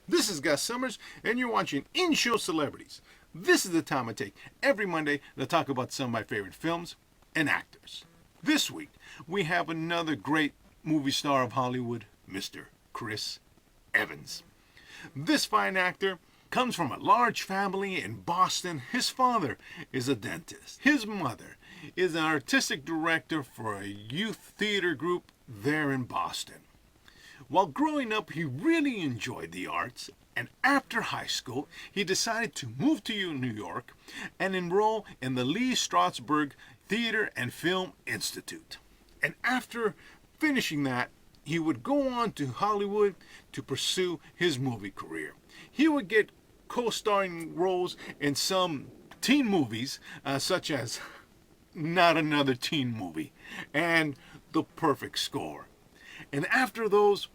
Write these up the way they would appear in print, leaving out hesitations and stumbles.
This is Gus Summers, and you're watching In-Show Celebrities. This is the time I take every Monday to talk about some of my favorite films and actors. This week, we have another great movie star of Hollywood, Mr. Chris Evans. This fine actor comes from a large family in Boston. His father is a dentist. His mother is an artistic director for a youth theater group there in Boston. While growing up, he really enjoyed the arts, and after high school, he decided to move to New York and enroll in the Lee Strasberg Theater and Film Institute. And after finishing that, he would go on to Hollywood to pursue his movie career. He would get co-starring roles in some teen movies, such as Not Another Teen Movie and The Perfect Score. And after those,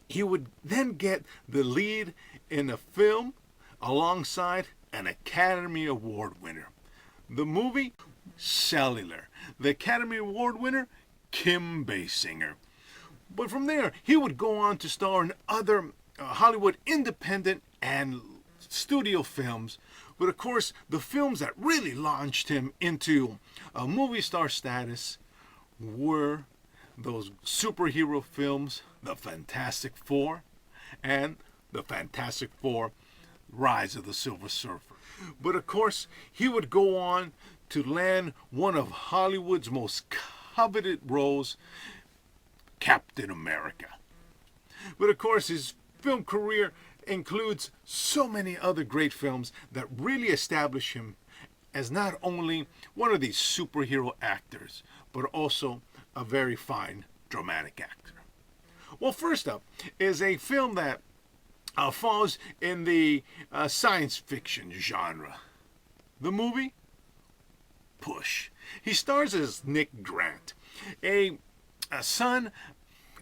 he would then get the lead in a film alongside an Academy Award winner. The movie, Cellular. The Academy Award winner, Kim Basinger. But from there, he would go on to star in other Hollywood independent and studio films. But of course, the films that really launched him into a movie star status were those superhero films, The Fantastic Four and The Fantastic Four Rise of the Silver Surfer. But of course, he would go on to land one of Hollywood's most coveted roles, Captain America. But of course, his film career includes so many other great films that really establish him as not only one of these superhero actors, but also a very fine dramatic actor. Well, first up is a film that falls in the science fiction genre. The movie, Push. He stars as Nick Grant, a son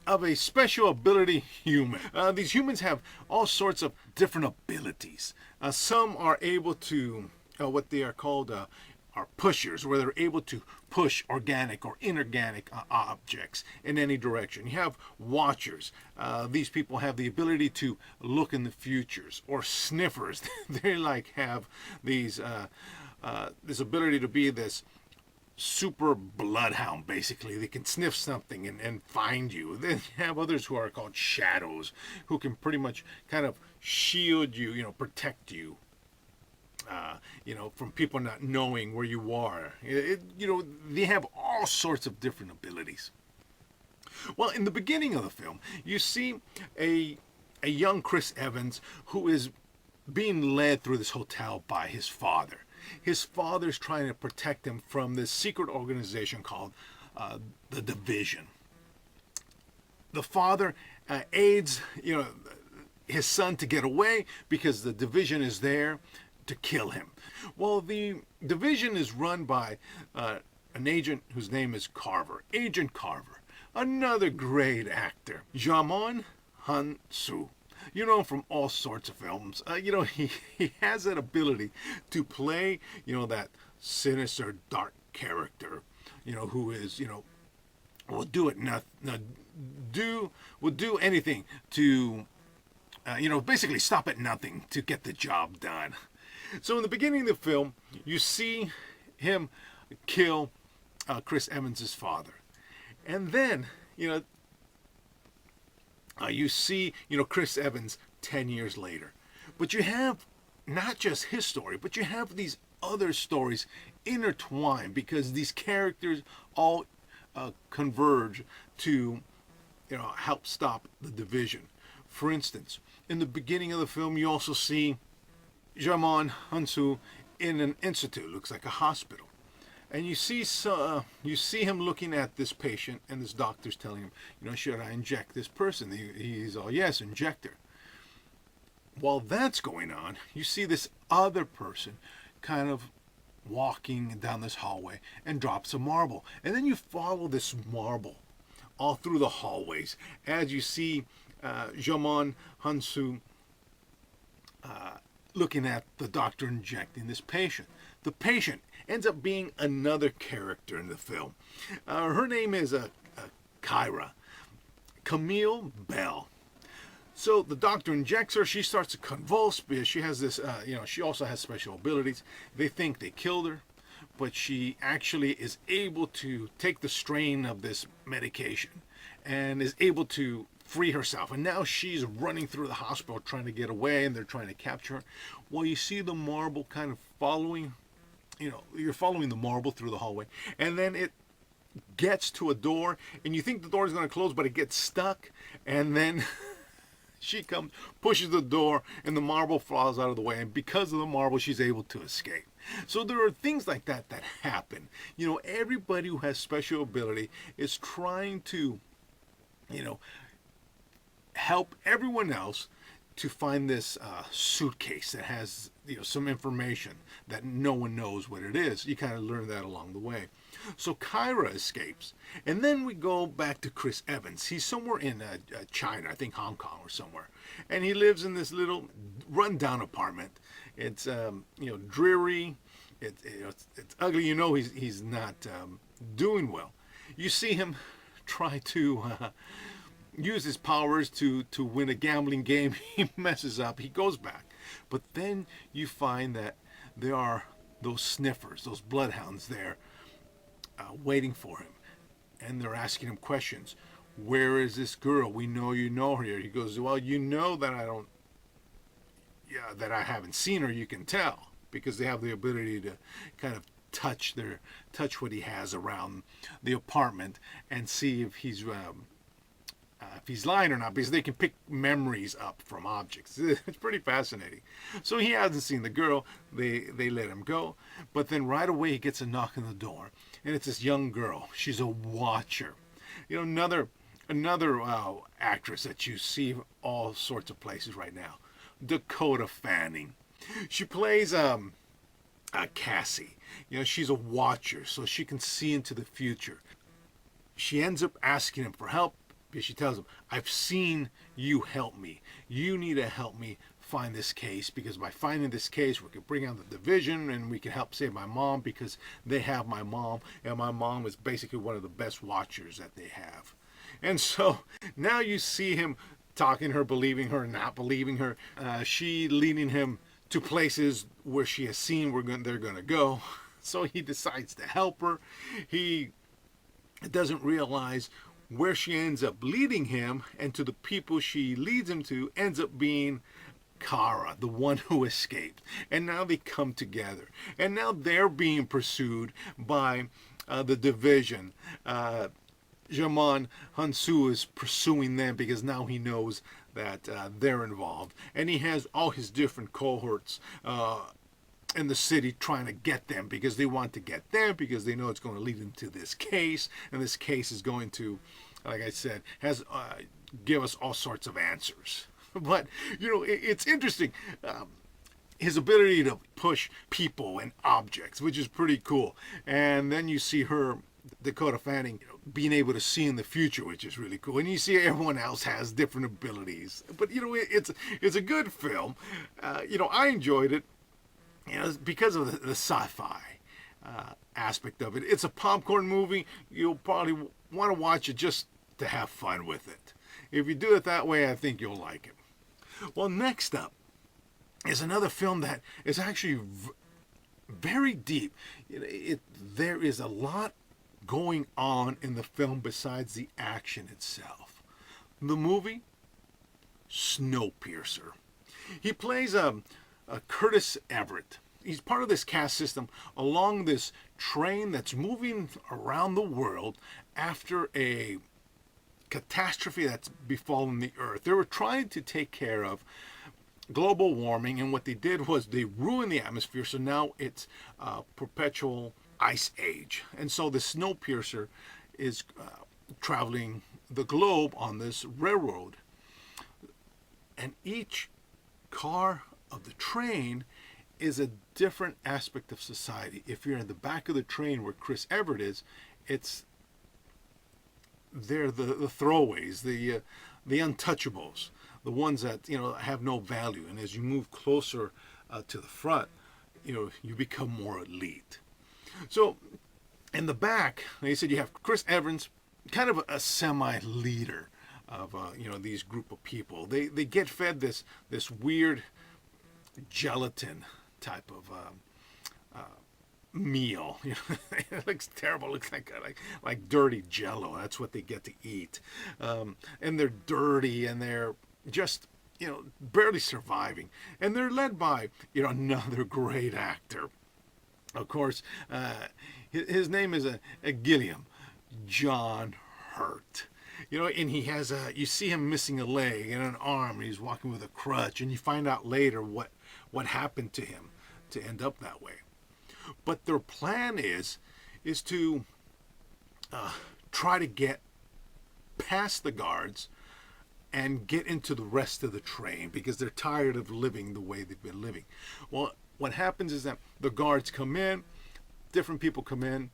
of a special ability human. These humans have all sorts of different abilities. Some are able to, what they are called, are pushers, where they're able to push organic or inorganic objects in any direction. You have watchers. These people have the ability to look in the futures. Or sniffers. They have these this ability to be this super bloodhound, basically. They can sniff something and find you. Then you have others who are called shadows, who can pretty much kind of shield you, protect you. From people not knowing where you are. They have all sorts of different abilities. Well, in the beginning of the film, you see a young Chris Evans who is being led through this hotel by his father. His father's trying to protect him from this secret organization called the Division. The father aids, his son to get away because the Division is there to kill him. Well, the Division is run by an agent whose name is Carver. Agent Carver. Another great actor. Jamon Han-soo. You know him from all sorts of films. He has that ability to play, that sinister, dark character, who is, will do it will do anything to, basically stop at nothing to get the job done. So in the beginning of the film, you see him kill Chris Evans' father. And then, you see, Chris Evans 10 years later. But you have not just his story, but you have these other stories intertwined because these characters all converge to, help stop the Division. For instance, in the beginning of the film, you also see Jamon Han-soo in an institute, looks like a hospital. And you see him looking at this patient, and this doctor's telling him, should I inject this person? He's all, yes, inject her. While that's going on, you see this other person kind of walking down this hallway and drops a marble. And then you follow this marble all through the hallways as you see Jamon Han-soo looking at the doctor injecting this patient. The patient ends up being another character in the film. Her name is Kyra. Camille Bell. So the doctor injects her. She starts to convulse because she has this, she also has special abilities. They think they killed her, but she actually is able to take the strain of this medication and is able to free herself. And now she's running through the hospital trying to get away, and they're trying to capture her. Well, you see the marble kind of following, you're following the marble through the hallway, and then it gets to a door, and you think the door is going to close, but it gets stuck, and then she comes, pushes the door, and the marble falls out of the way, and because of the marble, she's able to escape. So there are things like that that happen. Everybody who has special ability is trying to, help everyone else to find this suitcase that has some information that no one knows what it is. You kind of learn that along the way. So Kyra escapes, and then we go back to Chris Evans. He's somewhere in China, I think Hong Kong or somewhere, and he lives in this little rundown apartment. It's dreary. It's ugly. He's not doing well. You see him try to use his powers to win a gambling game. He messes up. He goes back, but then you find that there are those sniffers, those bloodhounds there, waiting for him, and they're asking him questions. Where is this girl? We know you know her. He goes, well, you know that that I haven't seen her. You can tell because they have the ability to kind of touch what he has around the apartment and see if he's lying or not, because they can pick memories up from objects. It's pretty fascinating. So he hasn't seen the girl. They let him go, but then right away he gets a knock on the door, and it's this young girl. She's a watcher. Another actress that you see all sorts of places right now, Dakota Fanning. She plays Cassie. She's a watcher, so she can see into the future. She ends up asking him for help because she tells him, I've seen you help me. You need to help me find this case, because by finding this case, we can bring out the division and we can help save my mom, because they have my mom, and my mom is basically one of the best watchers that they have. And so now you see him talking to her, believing her, not believing her. She leading him to places where she has seen they're going to go. So he decides to help her. He doesn't realize where she ends up leading him, and to the people she leads him to ends up being Kara, the one who escaped. And now they come together. And now they're being pursued by the division. Jaman Hansu is pursuing them because now he knows that they're involved. And he has all his different cohorts in the city trying to get them, because they want to get them, because they know it's going to lead them to this case. And this case is going to, like I said, give us all sorts of answers. But, it's interesting. His ability to push people and objects, which is pretty cool. And then you see her, Dakota Fanning, being able to see in the future, which is really cool. And you see everyone else has different abilities. But, it's a good film. I enjoyed it, because of the sci-fi aspect of it. It's a popcorn movie. You'll probably want to watch it just to have fun with it. If you do it that way, I think you'll like it. Well, next up is another film that is actually very deep. There is a lot going on in the film besides the action itself. The movie, Snowpiercer. He plays Curtis Everett. He's part of this caste system along this train that's moving around the world after a catastrophe that's befallen the earth. They were trying to take care of global warming, and what they did was they ruined the atmosphere, so now it's perpetual ice age. And so the Snowpiercer is traveling the globe on this railroad, and each car of the train is a different aspect of society. If you're in the back of the train where Chris Everett is, they're the throwaways, the untouchables, the ones that have no value. And as you move closer to the front, you become more elite. So in the back, they said you have Chris Evans, kind of a semi-leader these group of people. They get fed this weird gelatin type of meal. It looks terrible. It looks like dirty Jello. That's what they get to eat, and they're dirty and they're just barely surviving. And they're led by another great actor. Of course, his name is a Gilliam, John Hurt. And he has you see him missing a leg and an arm, and he's walking with a crutch, and you find out later what happened to him to end up that way. But their plan is to try to get past the guards and get into the rest of the train because they're tired of living the way they've been living. Well, what happens is that the guards come in, different people come in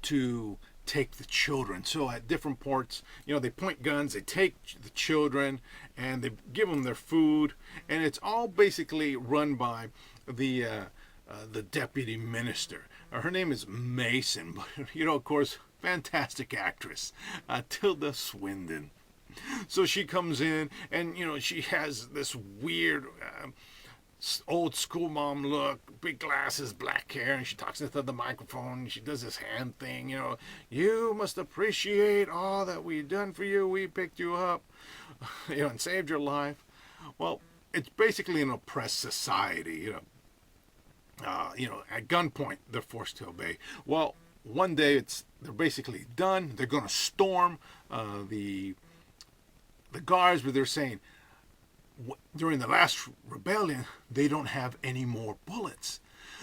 to take the children. So at different ports, they point guns, they take the children, and they give them their food, and it's all basically run by the deputy minister. Her name is Mason, but of course, fantastic actress, Tilda Swinton. So she comes in, and she has this weird old school mom look, big glasses, black hair, and she talks into the microphone, and she does this hand thing, you must appreciate all that we've done for you. We picked you up, and saved your life. Well, it's basically an oppressed society, at gunpoint, they're forced to obey. Well, one day they're basically done. They're going to storm the guards, but they're saying, during the last rebellion, they don't have any more bullets.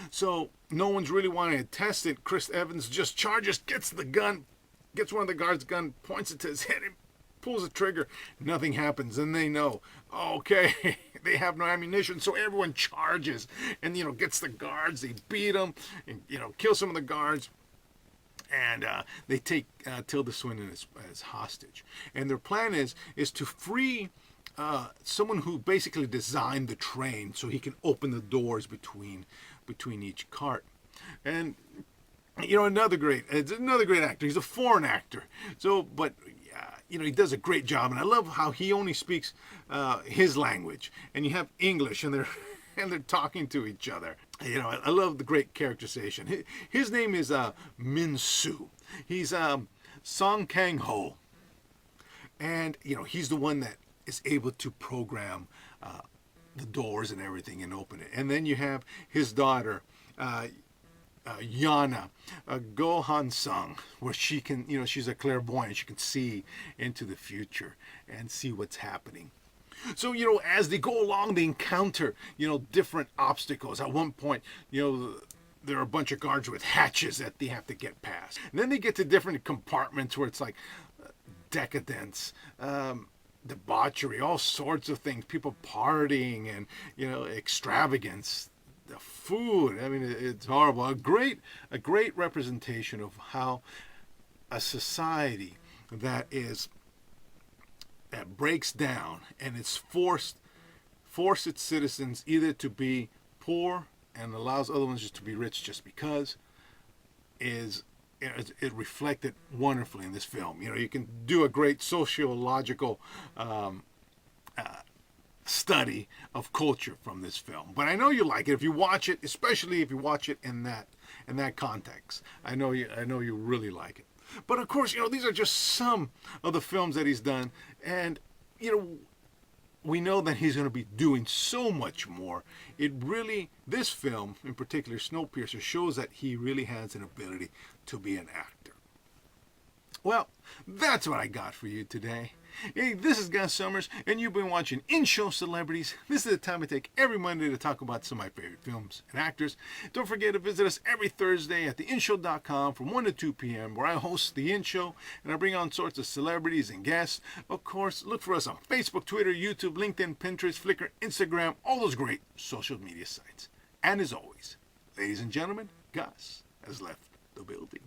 So no one's really wanting to test it. Chris Evans just charges, gets the gun, gets one of the guards' gun, points it to his head, and pulls the trigger. Nothing happens, and they know, okay, they have no ammunition, so everyone charges and, gets the guards. They beat them and, kill some of the guards. And they take Tilda Swinton as hostage. And their plan is to free someone who basically designed the train so he can open the doors between each cart. And another great actor. He's a foreign actor. So, but he does a great job, and I love how he only speaks his language, and you have English, and they're talking to each other. I love the great characterization. His name is Min Soo. He's Song Kang-ho, and he's the one that is able to program the doors and everything and open it. And then you have his daughter, Yana Gohan Sung, where she can, she's a clairvoyant. She can see into the future and see what's happening. So, as they go along, they encounter, different obstacles. At one point, there are a bunch of guards with hatches that they have to get past. And then they get to different compartments where it's like decadence, debauchery, all sorts of things, people partying and, extravagance, the food. I mean, it's horrible. A great representation of how a society that breaks down and it's force its citizens either to be poor and allows other ones just to be rich just because it reflected wonderfully in this film. You can do a great sociological study of culture from this film. But I know you like it if you watch it, especially if you watch it in that context. I know you really like it. But of course, these are just some of the films that he's done, and we know that he's going to be doing so much more. This film in particular, Snowpiercer, shows that he really has an ability to be an actor. Well, that's what I got for you today. Hey, this is Gus Summers, and you've been watching In-Show Celebrities. This is the time I take every Monday to talk about some of my favorite films and actors. Don't forget to visit us every Thursday at theinshow.com from 1 to 2 p.m., where I host The In-Show, and I bring on sorts of celebrities and guests. Of course, look for us on Facebook, Twitter, YouTube, LinkedIn, Pinterest, Flickr, Instagram, all those great social media sites. And as always, ladies and gentlemen, Gus has left the building.